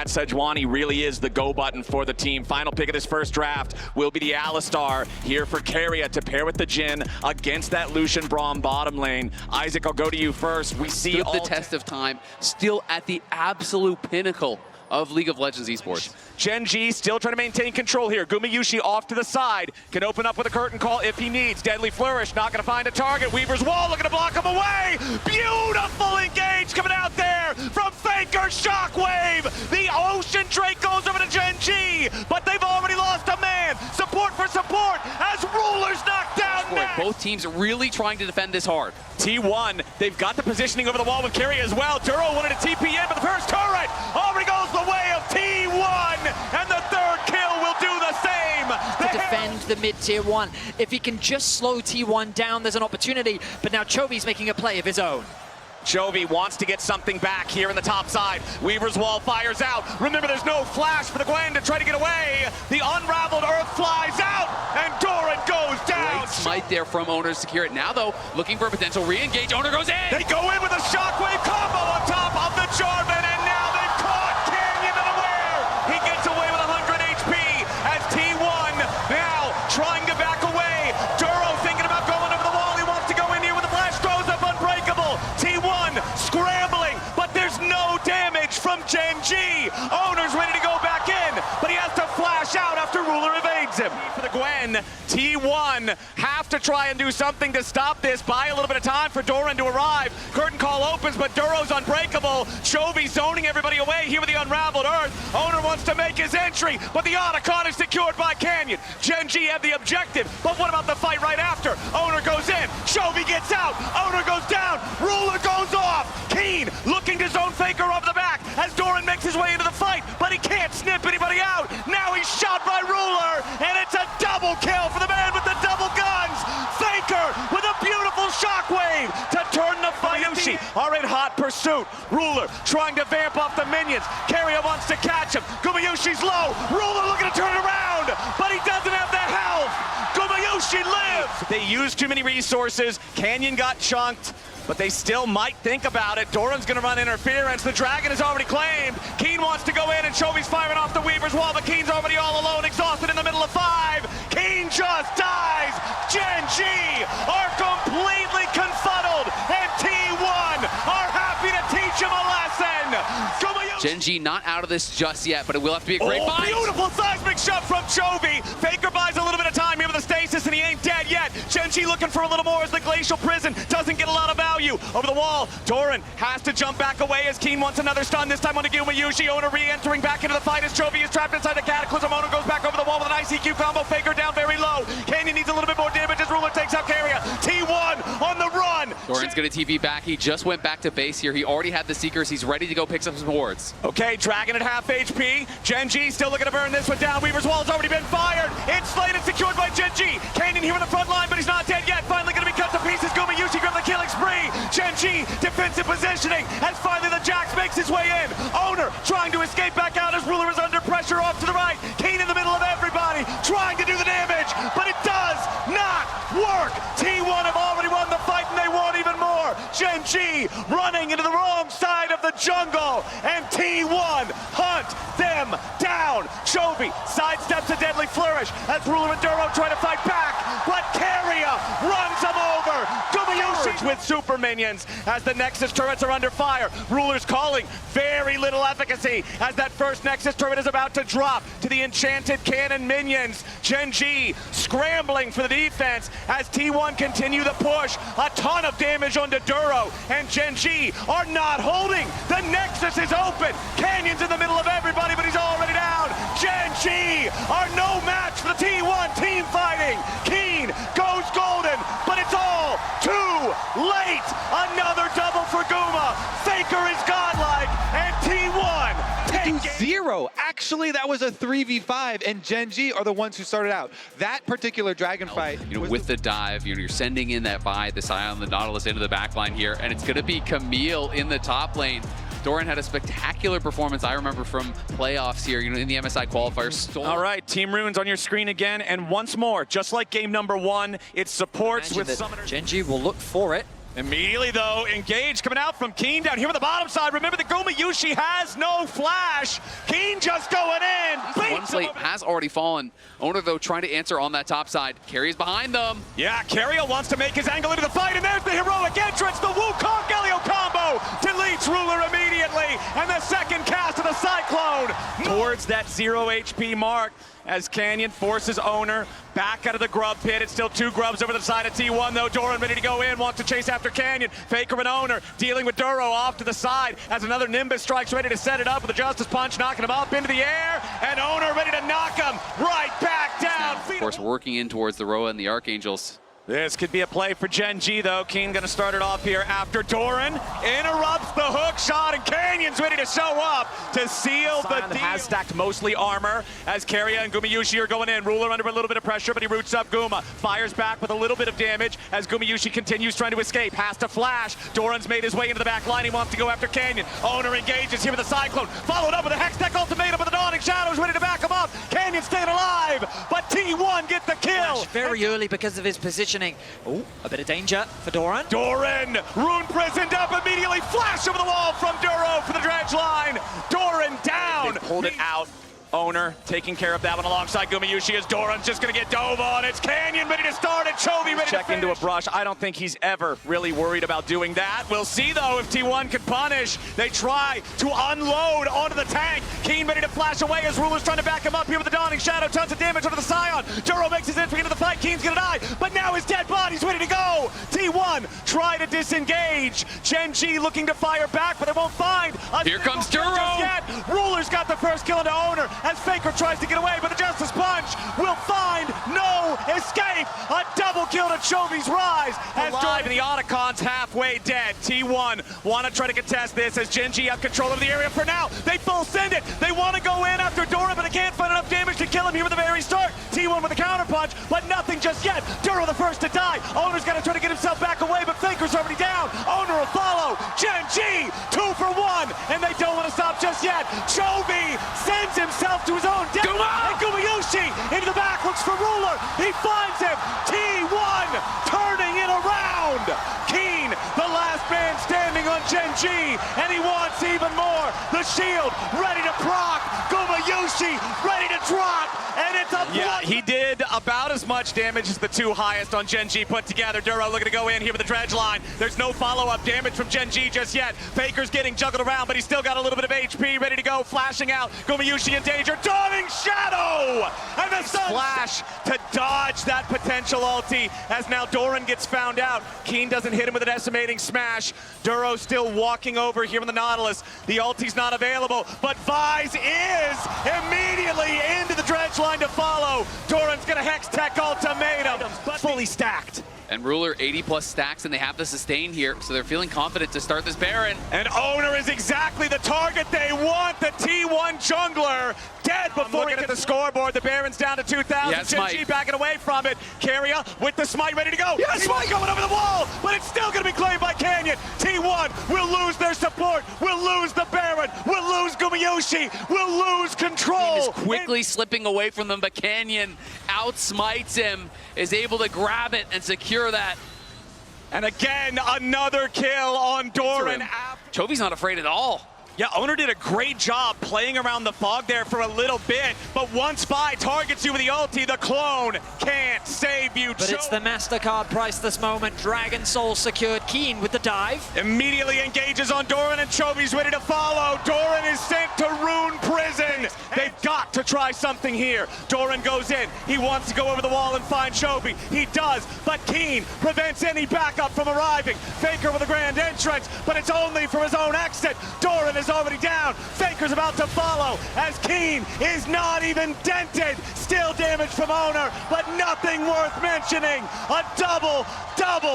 that Sejuani really is the go button for the team. Final pick of this first draft will be the Alistar here for Keria to pair with the Jhin against that Lucian Braum bottom lane. Isaac, I'll go to you first. We see all the test of time, still at the absolute pinnacle of League of Legends Esports. Gen.G still trying to maintain control here. Gumayusi off to the side. Can open up with a curtain call if he needs. Deadly Flourish, not going to find a target. Weaver's Wall looking to block him away. Beautiful engage coming out there from Faker. Shockwave. The Ocean Drake goes over to Gen.G, but they've already lost a man. Support for support as Ruler's knocked down next. Both teams really trying to defend this hard. T1, they've got the positioning over the wall with Keria as well. Duro wanted a TP in, but the first turret already goes the way of T1, and the third kill will do the same. To defend the mid-tier 1. If he can just slow T1 down, there's an opportunity, but now Chovy's making a play of his own. Chovy wants to get something back here in the top side. Weaver's Wall fires out. Remember, there's no flash for the Gwen to try to get away. The unraveled Earth flies out, and Doran goes down. Great smite there from Owner to secure it. Now, though, looking for a potential re-engage. Owner goes in. They go in with a Shockwave combo on top of the Jarvan, and now they've caught Canyon unaware. He gets away with 100 HP as T1 now trying to back away. Duro thinking about going over the wall. He wants to go in here with the flash, throws up Unbreakable. T1 scrambling, but there's no damage from Gen.G. Owner's ready to go back in, but he has to flash out after Ruler evades him. For the Gwen, T1 have to try and do something to stop this. Buy a little bit of time for Doran to arrive. Curtain call opens, but Duro's unbreakable. Chovy zoning everybody away here with the unraveled Earth. Owner wants to make his entry, but the Otacon is secured by Canyon. Gen.G have the objective, but what about the fight right after? Owner goes in, Chovy gets out, Owner goes down, Ruler goes off. Keen looking to zone Faker off the back as Doran makes his way into the fight, but he can't snip anybody out. Now he's shot by Ruler, and it's a double kill for the man with the double guns. Faker with a beautiful shockwave to turn the fight. Are in hot pursuit. Ruler trying to vamp off the minions. Keria wants to catch him. Gumayushi's low. Ruler looking to turn it around, but he doesn't have the health. Gumayushi lives. They used too many resources. Canyon got chunked, but they still might think about it. Doran's gonna run interference. The Dragon is already claimed. Keen wants to go in, and Chovy's firing off the Weaver's Wall, but Keen's already all alone, exhausted in the middle of 5. Keen just dies. Gen.G are completely confuddled, and T1 are happy to teach him a lesson. Gen.G not out of this just yet, but it will have to be a great fight. Beautiful seismic shove from Chovy. Faker buys a little bit of time here with the stasis, and he ain't dead yet. Gen.G looking for a little more as the Glacial Prison doesn't get a lot of value. Over the wall, Doran has to jump back away as Keen wants another stun, this time on Gumayushi. Owner re-entering back into the fight as Chovy is trapped inside the Cataclysm. Owner goes back over the wall with an ICQ combo. Faker down very low. Canyon needs a little bit more damage as Ruler takes out Keria. T1 on the run. Doran's gonna TP back. He just went back to base here. He already had the Seekers. He's ready to go pick up some wards. Okay, Dragon at half HP. Gen.G still looking to burn this one down. Weaver's Wall's already been fired. It's slated, secured by Gen.G. Canyon here in the front line, but he's not dead yet. Finally gonna be cut to pieces. Gumayushi grab the killing spree. Gen.G defensive positioning as finally the Jax makes his way in. Owner trying to escape back out as Ruler is under pressure off to the right. Keen in the middle of everybody trying to do the damage, but it does not work. T1 have already won the fight, and they want even more. Gen.G running into the wrong side of the jungle, and T1 hunt them down. Chovy sidesteps a Deadly Flourish as Ruler and Duro try to fight back, but Keria runs him over. Gumayushi with super minions as the Nexus turrets are under fire. Ruler's calling, very little efficacy as that first Nexus turret is about to drop to the Enchanted Cannon minions. Gen.G scrambling for the defense as T1 continue the push. A ton of damage onto Duro, and Gen.G are not holding. The Nexus is open. Canyon's in the middle of everybody, but he's already down. Gen.G are no match for the T1 team fighting. Keen goes golden, but it's all too late. Another double for Guma. Faker is godlike, and T1 take zero. Actually, that was a 3v5, and Gen.G are the ones who started out. That particular Dragon fight. You know, with the dive, you're sending in that buy, the Scion, the Nautilus into the backline here, and it's going to be Camille in the top lane. Doran had a spectacular performance, I remember, from playoffs here, in the MSI qualifiers. All right, Team Runes on your screen again, and once more, just like game number 1, it supports with Summoner. Gen.G will look for it. Immediately, though, engage coming out from Keen down here on the bottom side. Remember that Gumayusi has no flash. Keen just going in. One plate has already fallen. Owner, though, trying to answer on that top side. Carries behind them. Yeah, Carrier wants to make his angle into the fight, and there's the heroic entrance. The Wukong Galio combo deletes Ruler immediately, and the second cast of the Cyclone towards that 0 HP mark as Canyon forces Owner back out of the grub pit. It's still 2 grubs over the side of T1, though. Doran ready to go in, wants to chase after Canyon. Faker and Owner dealing with Duro off to the side as another Nimbus strikes, ready to set it up with a Justice Punch, knocking him up into the air, and Owner ready to knock him right back down. Of course, working in towards the Roa and the Archangels. This could be a play for Gen.G, though. Keen gonna start it off here after Doran interrupts the hook shot, and Canyon's ready to show up to seal the deal. Has stacked mostly armor as Carrier and Gumayusi are going in. Ruler under a little bit of pressure, but he roots up Guma. Fires back with a little bit of damage as Gumayusi continues trying to escape. Has to flash. Doran's made his way into the back line. He wants to go after Canyon. Owner engages here with the Cyclone. Followed up with a Hex Tech ultimatum with the Dawning Shadows ready to back him up. Canyon staying alive, but T1 gets the kill. Very early because of his positioning. Oh, a bit of danger for Doran. Doran, rune prisoned up immediately. Flash over the wall from Duro for the dredge line. Doran down. They pulled it out. Owner taking care of that one alongside Gumayusi as Doran's just going to get dove on. It's Canyon ready to start it. Chovy ready to check into a brush. I don't think he's ever really worried about doing that. We'll see, though, if T1 can punish. They try to unload onto the tank. Keen ready to flash away as Ruler's trying to back him up here with the Dawning Shadow. Tons of damage onto the Scion. Duro makes his entry into the fight. Keen's going to die, but now his dead body's ready to go. T1 try to disengage. Gen.G looking to fire back, but they won't find a Here comes Duro. Ruler's got the first kill into Owner as Faker tries to get away, but the Justice Punch will find no escape. A double kill to Chovy's rise. As Relive and the Otacon's halfway dead. T1 want to try to contest this as Gen.G have control of the area for now. They full send it. They want to go in after Dora, but they can't find enough damage to kill him here with the very start. T1 with a counter punch, but nothing just yet. Duro the first to die. Owner's got to try to get himself back away, but Faker's already down. Owner will follow. Gen.G 2 for 1, and they don't want to stop just yet. Chovy sends himself to his own death. And Gumayusi into the back, looks for Ruler. He finds him. T1 turning it around. Keen, the last man standing on Gen.G, and he wants even more. The shield ready to proc. Gumayusi ready to drop, and it's a blood. He did about as much damage as the 2 highest on Gen.G put together. Duro looking to go in here with the dredge line. There's no follow-up damage from Gen.G just yet. Faker's getting juggled around, but he's still got a little bit of HP ready to go. Flashing out. Gumayusi in danger. Dawning Shadow! And the Flash to dodge that potential ulti as now Doran gets found out. Keen doesn't hit him with an decimating smash. Duro still walking over here in the Nautilus. The ulti's not available, but Vise is immediately into the dredge line to follow. Doran's gonna Hex Tech ultimatum, fully stacked. And Ruler 80+ stacks, and they have the sustain here, so they're feeling confident to start this Baron. And Owner is exactly the target they want. The T1 jungler dead before he gets the scoreboard. The Baron's down to 2,000. Yeah, Gen.G backing away from it. Carrier with the smite ready to go. Yes, smite going over the wall, but it's still going to be claimed by Canyon. T1 will lose their support. Will lose the Baron. Will lose Gumayusi. Will lose control. He is quickly slipping away from them, but Canyon outsmites him, is able to grab it and secure that. And again, another kill on Doran. Chovy's not afraid at all. Yeah, Owner did a great job playing around the fog there for a little bit, but once Spy targets you with the ulti, the clone can't save you. But it's the MasterCard price this moment. Dragon Soul secured. Keen with the dive. Immediately engages on Doran, and Chovy's ready to follow. Doran is sent to Rune Prison. They've got to try something here. Doran goes in. He wants to go over the wall and find Chovy. He does, but Keen prevents any backup from arriving. Faker with a grand entrance, but it's only from his own exit. Doran is already down. Faker's about to follow as Keen is not even dented. Still damage from Owner, but nothing worth mentioning. A double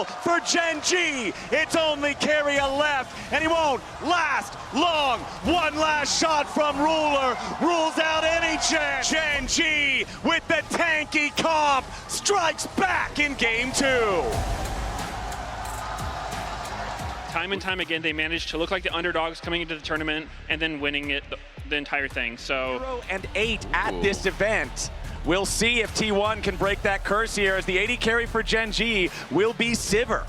for Gen.G. It's only Carrier left, and he won't last long. One last shot from Ruler rules out any chance. Gen.G with the tanky comp strikes back in game 2. Time and time again, they managed to look like the underdogs coming into the tournament and then winning it the entire thing. So 0 and 8 at this event. We'll see if T1 can break that curse here, as the AD carry for Gen.G will be Sivir.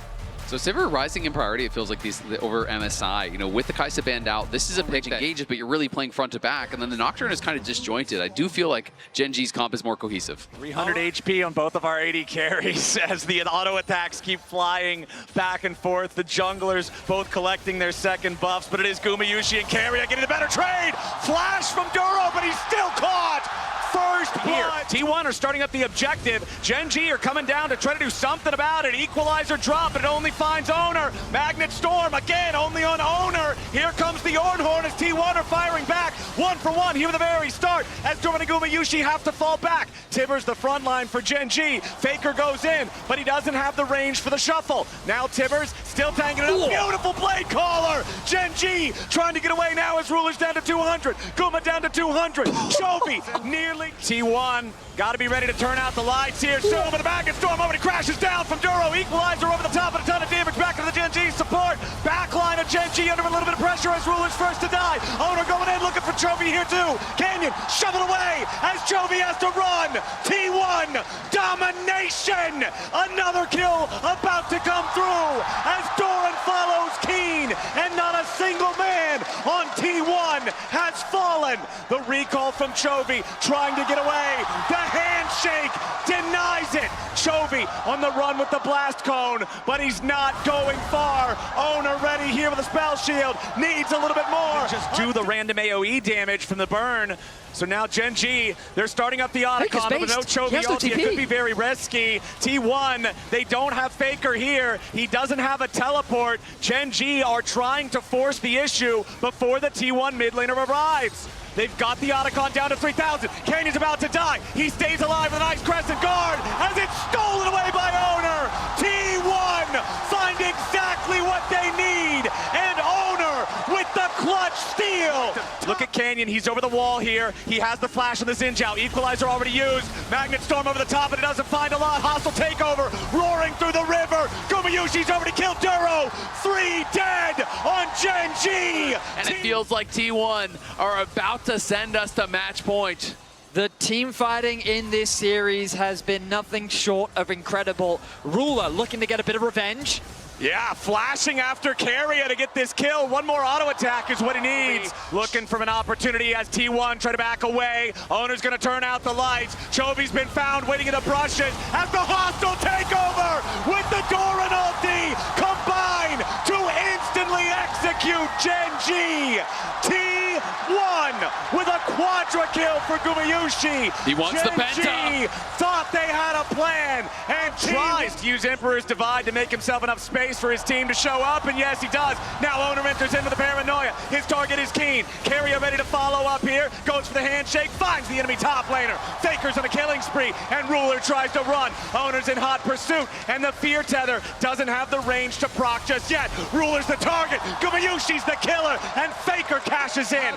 So Sivir rising in priority, it feels like over MSI. You know, with the Kai'Sa banned out, this is a pick that engages, but you're really playing front to back. And then the Nocturne is kind of disjointed. I do feel like Gen.G's comp is more cohesive. 300 HP on both of our AD carries as the auto attacks keep flying back and forth. The junglers both collecting their second buffs, but it is Gumayusi and Carrier getting the better trade. Flash from Duro, but he's still caught. First blood. T1 are starting up the objective. Gen.G are coming down to try to do something about it. Equalizer drop, but it only finds Owner. Magnet Storm again, only on Owner. Here comes the Ornhorn as T1 are firing back. 1 for 1 here at the very start as Dorman and Gumayusi have to fall back. Tibbers the front line for Gen.G. Faker goes in, but he doesn't have the range for the shuffle. Now Tibbers still tanking it up. Beautiful blade caller. Gen.G trying to get away now as Ruler's down to 200. Guma down to 200. Chovy nearly. T1 got to be ready to turn out the lights here. Storm in the back and Storm over. He crashes down from Duro. Equalizer over the top and a ton of damage back to the Gen.G support. Backline of Gen.G under a little bit of pressure as Ruler's first to die. Owner going in looking for Chovy here too. Canyon shovel away as Chovy has to run. T1 domination. Another kill about to come through as Doran follows Keen and not a single man on T1 has fallen. The recall from Chovy trying to get away. The handshake denies it. Chovy on the run with the blast cone, but he's not going far. Owner ready here with a spell shield. Needs a little bit more. Just do the random AoE damage from the burn. So now Gen.G, they're starting up the Otacon, but with no Chovy ulti, it could be very risky. T1, they don't have Faker here. He doesn't have a teleport. Gen.G are trying to force the issue before the T1 mid laner arrives. They've got the Otacon down to 3,000. Canyon's about to die. He stays alive with a nice crescent guard as it's stolen away by Owner. T1 find exactly what they need. And Owner with the clutch steal. Look at Canyon. He's over the wall here. He has the flash on the Xinjiao. Equalizer already used. Magnet Storm over the top, but it doesn't find a lot. Hostile takeover. Roaring through the river. Gumayushi's over to kill Duro. 3 dead on Gen.G. And it feels like T1 are about to send us to match point. The team fighting in this series has been nothing short of incredible. Ruler looking to get a bit of revenge. Yeah, flashing after Carrier to get this kill. One more auto attack is what he needs. Looking for an opportunity as T1 try to back away. Owner's gonna turn out the lights. Chovy's been found waiting in the brushes as the hostile takeover with the Doran ulti combine to instantly execute Gen.G. T1 with a quadra kill for Gumayusi. He wants the Gen.G penta. thought they had a plan and tries to use Emperor's Divide to make himself enough space for his team to show up, and yes, he does. Now Owner enters into the paranoia. His target is Keen. Carrier ready to follow up here. Goes for the handshake, finds the enemy top laner. Faker's on a killing spree, and Ruler tries to run. Owner's in hot pursuit, and the Fear Tether doesn't have the range to proc just yet. Ruler's the target. Gumayushi's the killer, and Faker cashes in.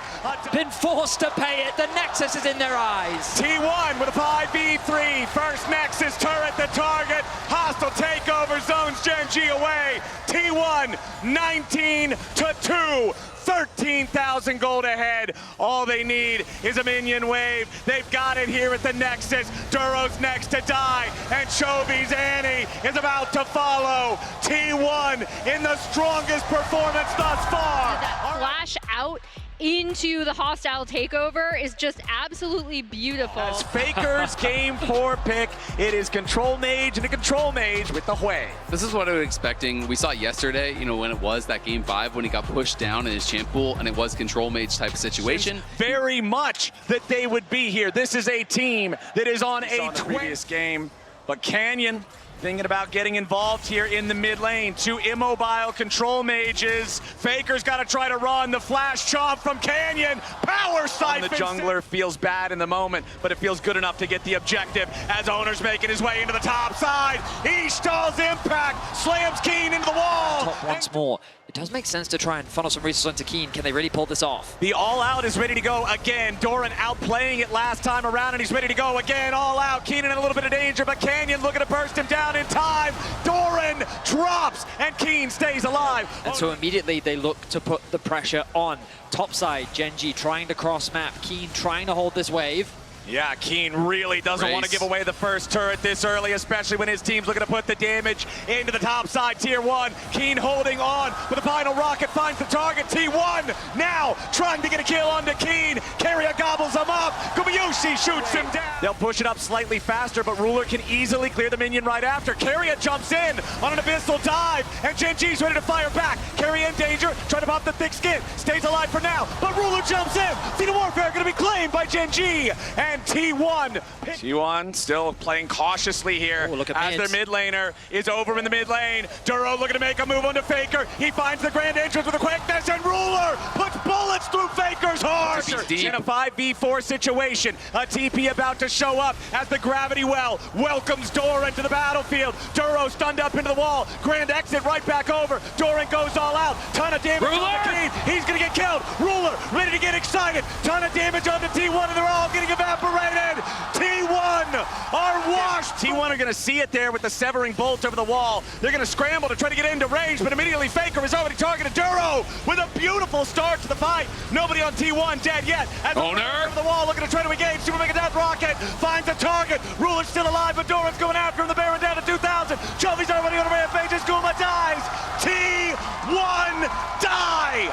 Been forced to pay it. The Nexus is in their eyes. T1 with a 5v3. First Nexus turret the target. Hostile takeover zones Gen.G away. T1 19-2. 13,000 gold ahead. All they need is a minion wave. They've got it here at the Nexus. Duro's next to die, and Chovy's Annie is about to follow. T1 in the strongest performance thus far. That flash out into the hostile takeover is just absolutely beautiful. As Faker's game 4 pick, it is Control Mage and a Control Mage with the Hui. This is what I was expecting. We saw it yesterday, you know, when it was that game 5 when he got pushed down in his champ pool, and it was Control Mage type of situation. Very much that they would be here. This is a team that is on a previous game, but Canyon thinking about getting involved here in the mid lane. 2 immobile Control Mages. Faker's got to try to run. The flash chomp from Canyon. Power siphon. The jungler feels bad in the moment, but it feels good enough to get the objective as Owner's making his way into the top side. Ishtal's impact slams Keen into the wall. Top once more. It does make sense to try and funnel some resources into Keen. Can they really pull this off? The all-out is ready to go again. Doran outplaying it last time around, and he's ready to go again. All out. Keenan in a little bit of danger, but Canyon looking to burst him down in time. Doran drops, and Keen stays alive. And so immediately they look to put the pressure on. Topside, Gen.G trying to cross map. Keen trying to hold this wave. Yeah, Keen really doesn't want to give away the first turret this early, especially when his team's looking to put the damage into the top side. Tier 1, Keen holding on, but the final rocket finds the target. T1 now trying to get a kill onto Keen. Carrier gobbles him up. Gumayushi shoots him down. They'll push it up slightly faster, but Ruler can easily clear the minion right after. Carrier jumps in on an abyssal dive, and Gen.G's ready to fire back. Carrier in danger, trying to pop the thick skin. Stays alive for now, but Ruler jumps in. Feet of Warfare going to be claimed by Gen.G and T1. T1 still playing cautiously here as their mid laner is over in the mid lane. Duro looking to make a move onto Faker. He finds the grand entrance with a quickness, and Ruler puts bullets through Faker's heart. In a 5v4 situation, a TP about to show up as the gravity well welcomes Doran to the battlefield. Duro stunned up into the wall. Grand exit right back over. Doran goes all out. Ton of damage on the Keen. He's going to get killed. Ruler ready to get excited. Ton of damage on the T1, and they're all getting evaporated. T1 are washed. T1 are going to see it there with the severing bolt over the wall. They're going to scramble to try to get into range, but immediately Faker has already targeted Duro with a beautiful start to the fight. Nobody on T1 dead yet. As Owner over the wall looking to try to engage. Super Mega Death Rocket finds a target. Ruler's still alive, but Doran's going after him. The Baron down to 2,000. Jovi's already on a rampage. Guma dies. T1 die.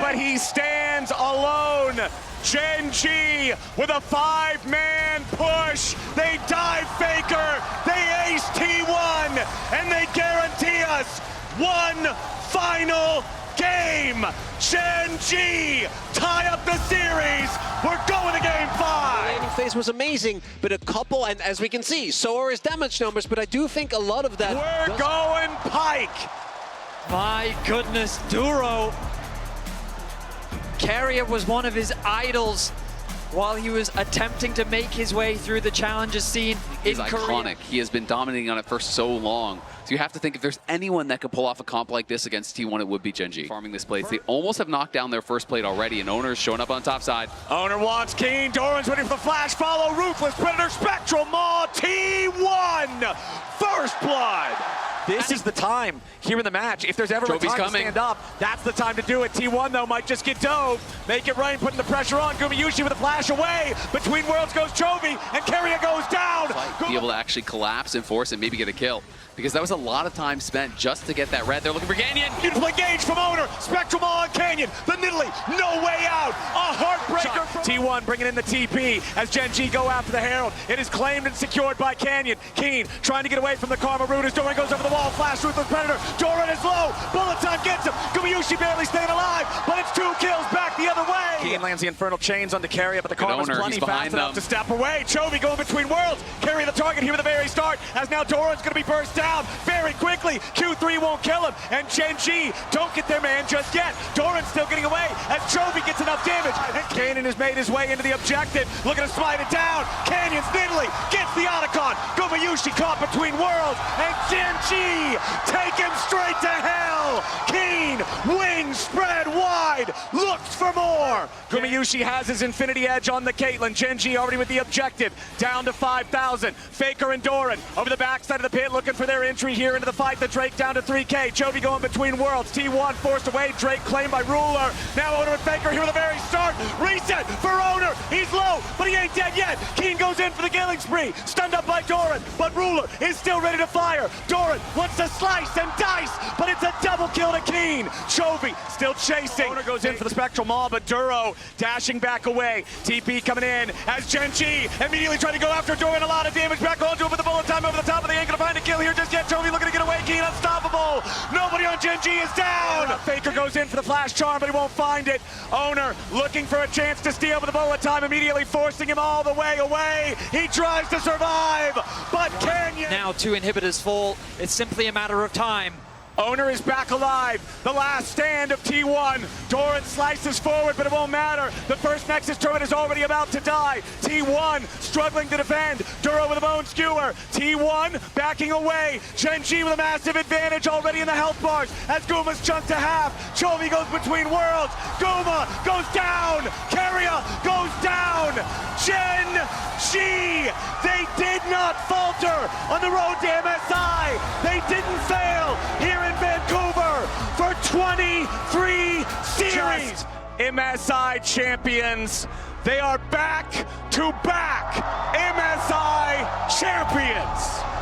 But he stands alone. Gen.G with a 5-man push. They dive Faker, they ace T1, and they guarantee us one final game. Gen.G tie up the series. We're going to game 5. The landing phase was amazing, but a couple, and as we can see, so are his damage numbers, but I do think a lot of that... We're going Pike. My goodness, Duro. Carrier was one of his idols while he was attempting to make his way through the challenges scene in Korea. He's iconic. He has been dominating on it for so long. So you have to think if there's anyone that could pull off a comp like this against T1, it would be Gen.G. Farming this place. They almost have knocked down their first plate already, and Owner's showing up on top side. Owner wants Keen. Doran's waiting for the flash follow. Ruthless Predator Spectral Maw. T1 first blood. This is the time here in the match. If there's ever a time to stand up, that's the time to do it. T1, though, might just get dove. Make it rain, putting the pressure on. Gumayushi with a flash away. Between worlds goes Chovy, and Carrier goes down. Be able to actually collapse and force and maybe get a kill. Because that was a lot of time spent just to get that red. They're looking for Canyon. Beautiful engage from Owner. Spectral Maw on Canyon. The Nidalee, no way out. A heartbreaker. T1 bringing in the TP as Gen.G go after the Herald. It is claimed and secured by Canyon. Keen trying to get away from the Karma Root as Doran goes over the wall. Flash Ruthless Predator. Doran is low. Bullet time gets him. Gumayushi barely staying alive, but it's 2 kills back the other way. Keen lands the Infernal Chains on the Carrier, but the Karma's plenty fast enough to step away. Chovy going between worlds. Carry the target here at the very start as now Doran's going to be burst down very quickly. Q3 won't kill him, and Gen.G don't get their man just yet. Doran's still getting away as Chovy gets enough damage, and Canyon has made his way into the objective, looking to slide it down. Canyon's Nidalee gets the Otacon. Gumayushi caught between worlds, and Gen.G take him straight to hell. Keen, wings spread wide, looks for more. Gumayushi has his Infinity Edge on the Caitlyn. Gen.G already with the objective, down to 5,000. Faker and Doran over the backside of the pit looking for their entry here into the fight. The Drake down to 3K. Chovy going between worlds. T1 forced away. Drake claimed by Ruler. Now Owner and Faker here at the very start. Reset for Owner. He's low, but he ain't dead yet. Keen goes in for the killing spree. Stunned up by Doran, but Ruler is still ready to fire. Doran wants to slice and dice, but it's a double kill to Keen. Chovy still chasing. Owner goes in for the Spectral Maw, but Duro dashing back away. TP coming in as Gen.G immediately trying to go after Doran. A lot of damage back onto him with the bullet time over the top, but they ain't gonna find a kill here just yet. Chovy looking to get away. Keen unstoppable. Nobody on Gen.G is down. Faker goes in for the flash charm, but he won't find it. Owner looking for a chance to steal with the bullet time, immediately forcing him all the way away. He tries to survive, but Canyon. Now 2 inhibitors fall. It's simply a matter of time. Owner is back alive. The last stand of T1. Doran slices forward, but it won't matter. The first Nexus turret is already about to die. T1 struggling to defend. Duro with a bone skewer. T1 backing away. Gen.G with a massive advantage already in the health bars as Guma's chunked to half. Chovy goes between worlds. Guma goes down. Carrier goes down. Gen.G, they did not falter on the road to MSI. They didn't fail here in Vancouver for 23 series. Just MSI champions They are back to back MSI champions.